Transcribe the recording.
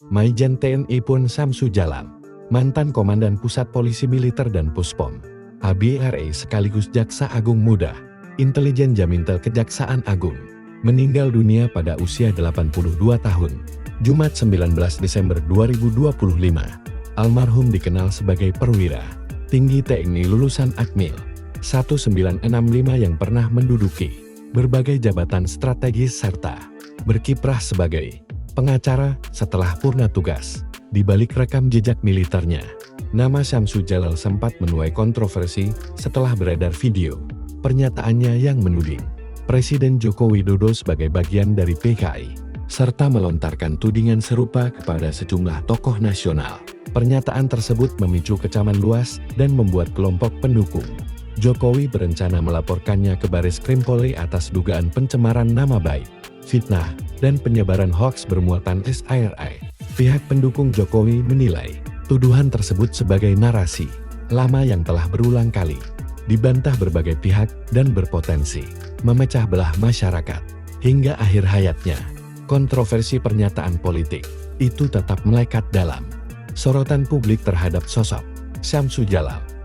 Maijen TNI Pun Samsu Jalal, mantan Komandan Pusat Polisi Militer dan Puspom, ABRI sekaligus Jaksa Agung Muda, Intelijen Jamintel Kejaksaan Agung, meninggal dunia pada usia 82 tahun, Jumat 19 Desember 2025. Almarhum dikenal sebagai perwira tinggi TNI lulusan Akmil 1965 yang pernah menduduki berbagai jabatan strategis serta berkiprah sebagai pengacara setelah purna tugas. Di balik rekam jejak militernya, nama Samsu Jalal sempat menuai kontroversi setelah beredar video pernyataannya yang menuding Presiden Joko Widodo sebagai bagian dari PKI, serta melontarkan tudingan serupa kepada sejumlah tokoh nasional. Pernyataan tersebut memicu kecaman luas dan membuat kelompok pendukung Jokowi berencana melaporkannya ke Baris Krim Polri atas dugaan pencemaran nama baik, fitnah, dan penyebaran hoaks bermuatan SIRI. Pihak pendukung Jokowi menilai tuduhan tersebut sebagai narasi lama yang telah berulang kali dibantah berbagai pihak dan berpotensi memecah belah masyarakat. Hingga akhir hayatnya, kontroversi pernyataan politik itu tetap melekat dalam sorotan publik terhadap sosok Samsu Jalal.